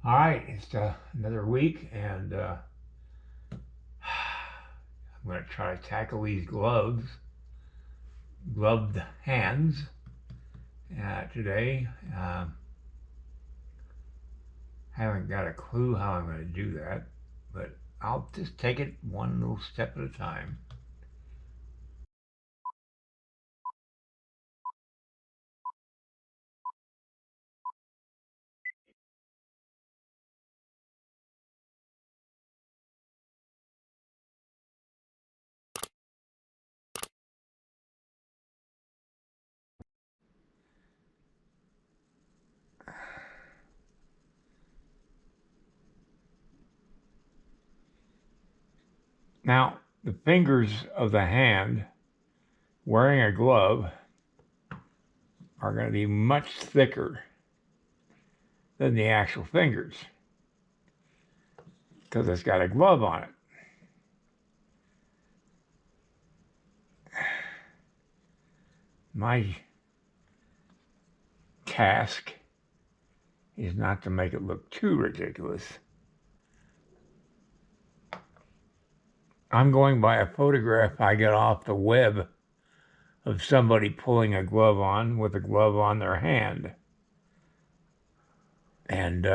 All right, it's another week, and I'm going to try to tackle these gloved hands today. Haven't got a clue how I'm going to do that, but I'll just take it one little step at a time. Now, the fingers of the hand wearing a glove are going to be much thicker than the actual fingers because it's got a glove on it. My task is not to make it look too ridiculous. I'm going by a photograph I got off the web of somebody pulling a glove on with a glove on their hand. And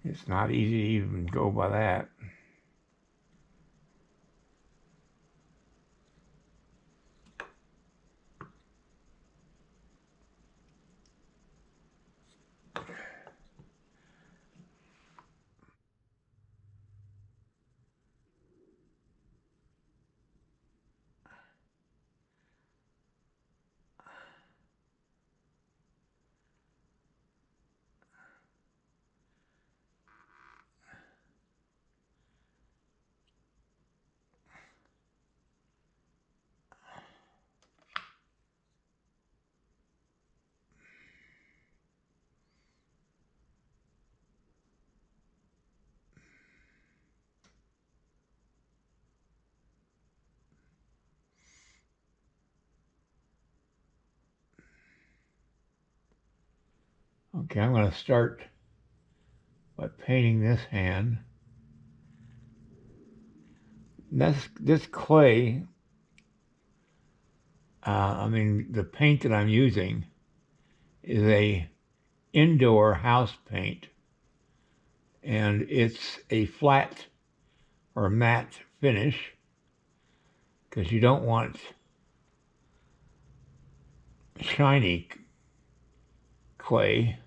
it's not easy to even go by that. Okay, I'm going to start by painting this hand. This clay, the paint that I'm using is a indoor house paint, and it's a flat or matte finish because you don't want shiny clay.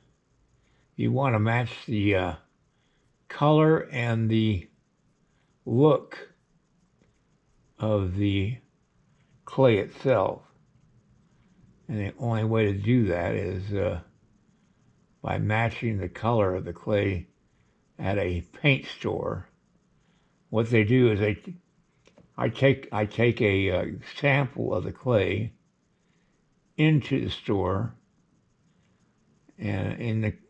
You want to match the color and the look of the clay itself. And the only way to do that is by matching the color of the clay at a paint store. What they do is I take a sample of the clay into the store, and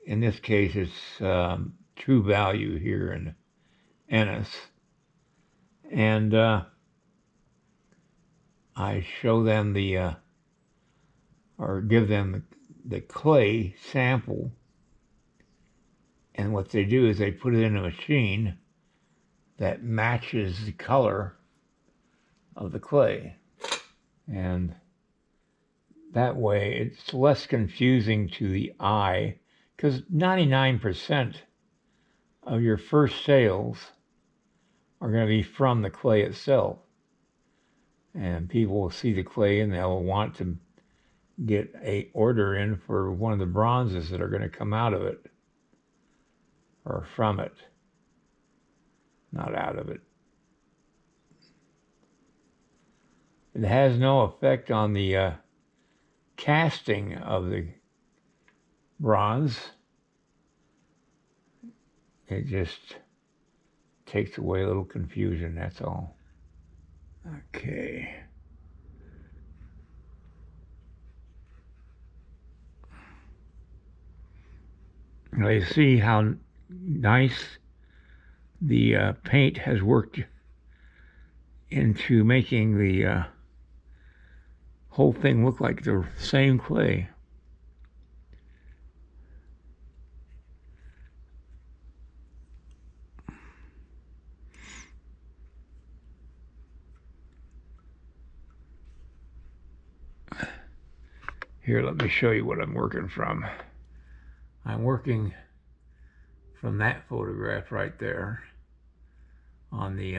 in this case it's True Value here in Ennis, and I show them or give them the clay sample, and what they do is they put it in a machine that matches the color of the clay, and that way it's less confusing to the eye, because 99% of your first sales are going to be from the clay itself. And people will see the clay and they'll want to get a order in for one of the bronzes that are going to come out of it, or from it, not out of it. It has no effect on the casting of the bronze. It just takes away a little confusion, that's all. Okay. Now you see how nice the paint has worked into making the whole thing looked like the same clay. Here, let me show you what I'm working from. I'm working from that photograph right there on the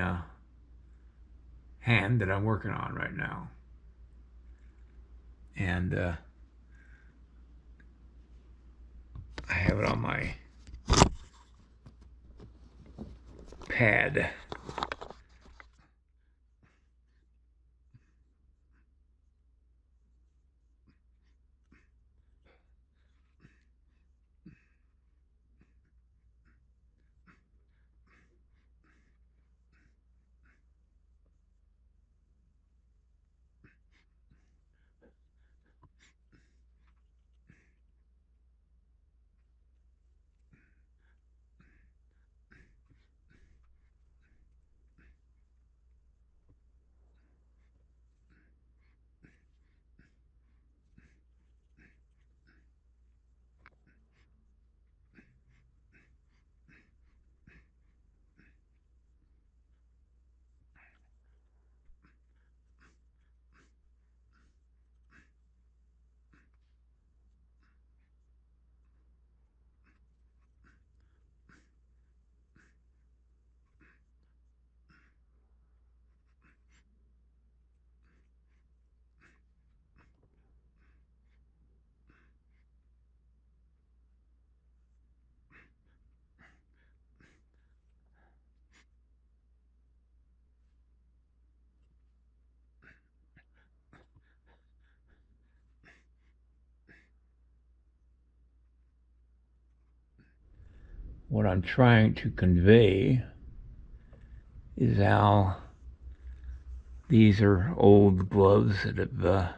hand that I'm working on right now. And I have it on my pad. What I'm trying to convey is how these are old gloves that have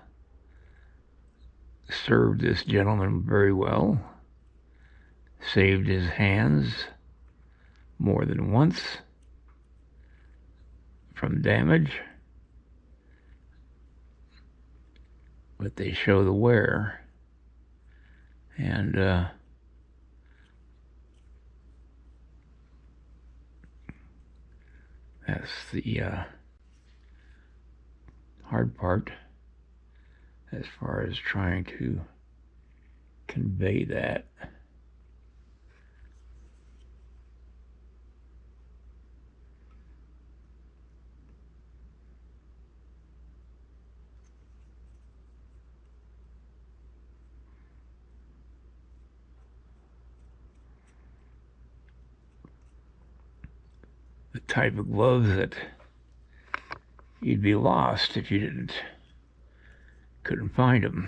served this gentleman very well, saved his hands more than once from damage, but they show the wear. And that's the hard part as far as trying to convey that. The type of gloves that you'd be lost if you couldn't find them,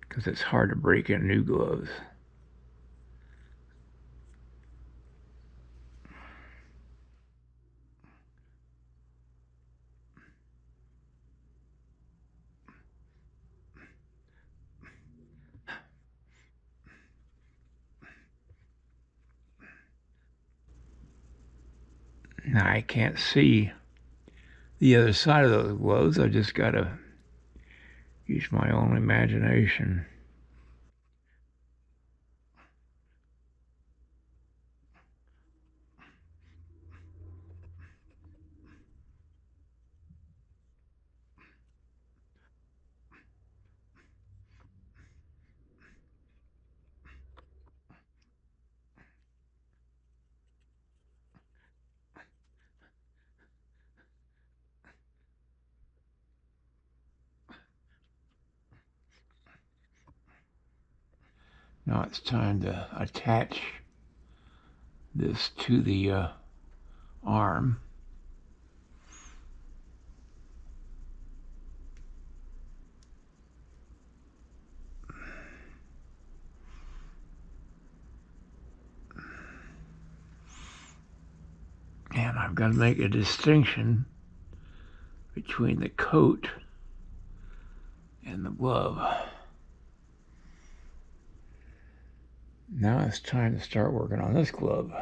because it's hard to break in new gloves. Now I can't see the other side of those gloves. I just gotta use my own imagination. Now it's time to attach this to the arm. And I've got to make a distinction between the coat and the glove. Now it's time to start working on this glove.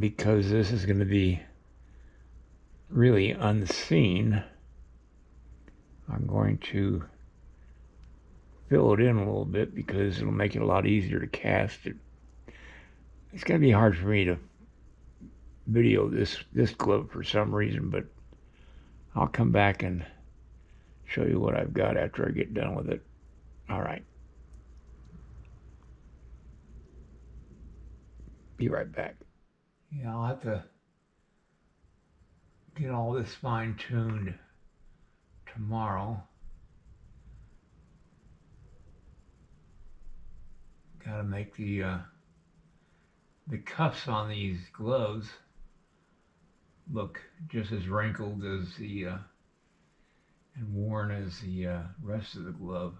because this is going to be really unseen, I'm going to fill it in a little bit because it'll make it a lot easier to cast it. It's going to be hard for me to video this glove for some reason, but I'll come back and show you what I've got after I get done with it. All right. Be right back. Yeah, I'll have to get all this fine-tuned tomorrow. Got to make the cuffs on these gloves look just as wrinkled as the and worn as the rest of the glove.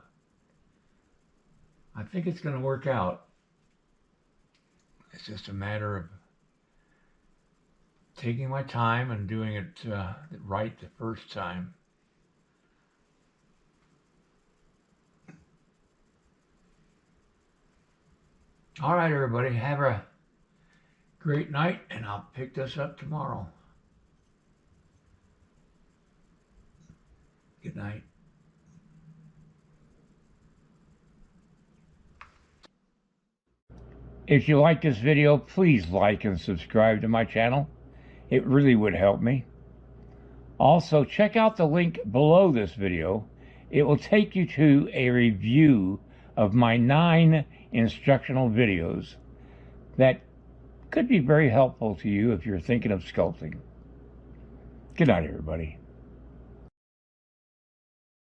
I think it's going to work out. It's just a matter of taking my time and doing it right the first time. All right, everybody, have a great night, and I'll pick this up tomorrow. Good night. If you like this video, please like and subscribe to my channel. It really would help me. Also, check out the link below this video. It will take you to a review of my 9 instructional videos that could be very helpful to you if you're thinking of sculpting. Good night, everybody.